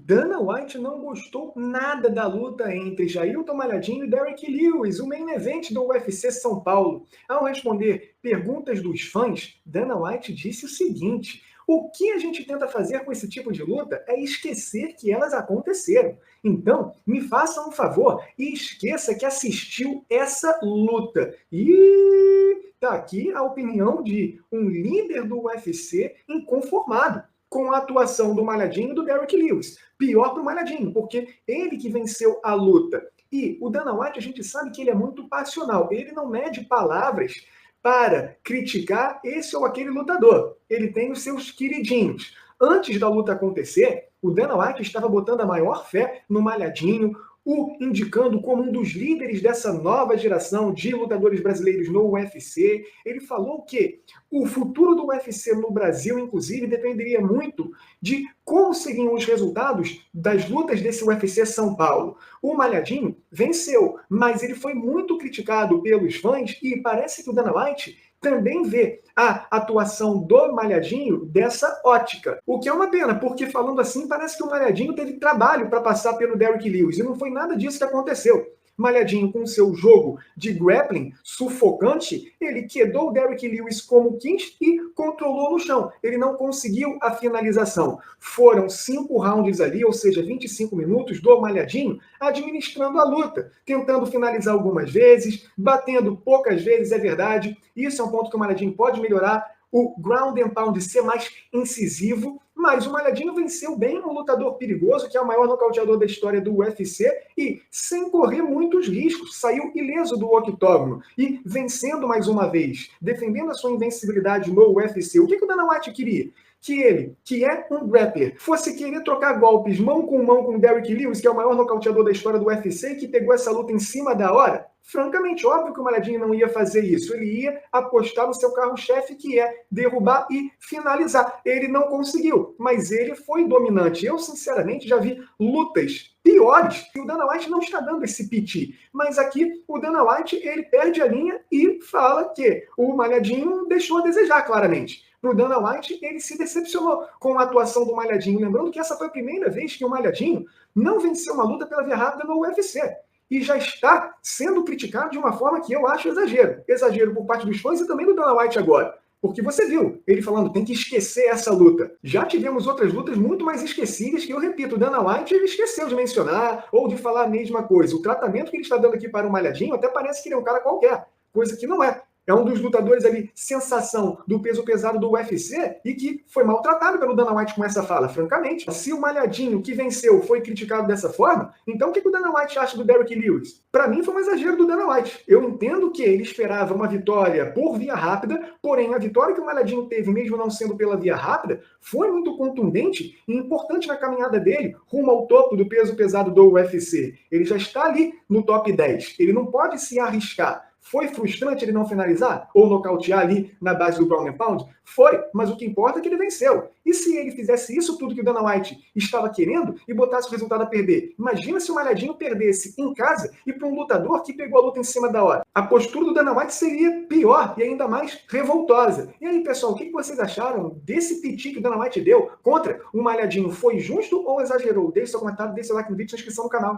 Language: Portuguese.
Dana White não gostou nada da luta entre Jailton Malhadinho e Derrick Lewis, o main event do UFC São Paulo. Ao responder perguntas dos fãs, Dana White disse o seguinte: o que a gente tenta fazer com esse tipo de luta é esquecer que elas aconteceram. Então, me faça um favor e esqueça que assistiu essa luta. E tá aqui a opinião de um líder do UFC inconformado com a atuação do Malhadinho e do Derrick Lewis. Pior para o Malhadinho, porque ele que venceu a luta. E o Dana White, a gente sabe que ele é muito passional. Ele não mede palavras para criticar esse ou aquele lutador. Ele tem os seus queridinhos. Antes da luta acontecer, o Dana White estava botando a maior fé no Malhadinho, o indicando como um dos líderes dessa nova geração de lutadores brasileiros no UFC. Ele falou que o futuro do UFC no Brasil, inclusive, dependeria muito de como seriam os resultados das lutas desse UFC São Paulo. O Malhadinho venceu, mas ele foi muito criticado pelos fãs e parece que o Dana White também vê a atuação do Malhadinho dessa ótica. O que é uma pena, porque falando assim, parece que o Malhadinho teve trabalho para passar pelo Derrick Lewis, e não foi nada disso que aconteceu. Malhadinho, com seu jogo de grappling sufocante, ele quedou o Derrick Lewis como quis e controlou no chão. Ele não conseguiu a finalização. Foram 5 rounds ali, ou seja, 25 minutos do Malhadinho administrando a luta, tentando finalizar algumas vezes, batendo poucas vezes, é verdade. Isso é um ponto que o Malhadinho pode melhorar, o ground and pound ser mais incisivo, mas o Malhadinho venceu bem um lutador perigoso, que é o maior nocauteador da história do UFC, e sem correr muitos riscos, saiu ileso do octógono, e vencendo mais uma vez, defendendo a sua invencibilidade no UFC. O que o Dana White queria? Que ele, que é um grappler, fosse querer trocar golpes mão com o Derrick Lewis, que é o maior nocauteador da história do UFC, e que pegou essa luta em cima da hora? Francamente, óbvio que o Malhadinho não ia fazer isso. Ele ia apostar no seu carro-chefe, que é derrubar e finalizar. Ele não conseguiu, mas ele foi dominante. Eu, sinceramente, já vi lutas piores e o Dana White não está dando esse piti. Mas aqui, o Dana White, ele perde a linha e fala que o Malhadinho deixou a desejar, claramente. Para o Dana White, ele se decepcionou com a atuação do Malhadinho. Lembrando que essa foi a primeira vez que o Malhadinho não venceu uma luta pela via rápida no UFC. E já está sendo criticado de uma forma que eu acho exagero. Exagero por parte dos fãs e também do Dana White agora. Porque você viu ele falando, tem que esquecer essa luta. Já tivemos outras lutas muito mais esquecíveis que, eu repito, o Dana White ele esqueceu de mencionar ou de falar a mesma coisa. O tratamento que ele está dando aqui para o Malhadinho até parece que ele é um cara qualquer, coisa que não é. É um dos lutadores ali, sensação do peso pesado do UFC e que foi maltratado pelo Dana White com essa fala, francamente. Se o Malhadinho que venceu foi criticado dessa forma, então o que o Dana White acha do Derrick Lewis? Para mim foi um exagero do Dana White. Eu entendo que ele esperava uma vitória por via rápida, porém a vitória que o Malhadinho teve, mesmo não sendo pela via rápida, foi muito contundente e importante na caminhada dele rumo ao topo do peso pesado do UFC. Ele já está ali no top 10. Ele não pode se arriscar. Foi frustrante ele não finalizar? Ou nocautear ali na base do ground and pound? Foi, mas o que importa é que ele venceu. E se ele fizesse isso tudo que o Dana White estava querendo e botasse o resultado a perder? Imagina se o Malhadinho perdesse em casa e para um lutador que pegou a luta em cima da hora. A postura do Dana White seria pior e ainda mais revoltosa. E aí, pessoal, o que vocês acharam desse piti que o Dana White deu contra o Malhadinho? Foi justo ou exagerou? Deixe seu comentário, deixe seu like no vídeo e se inscrição no canal.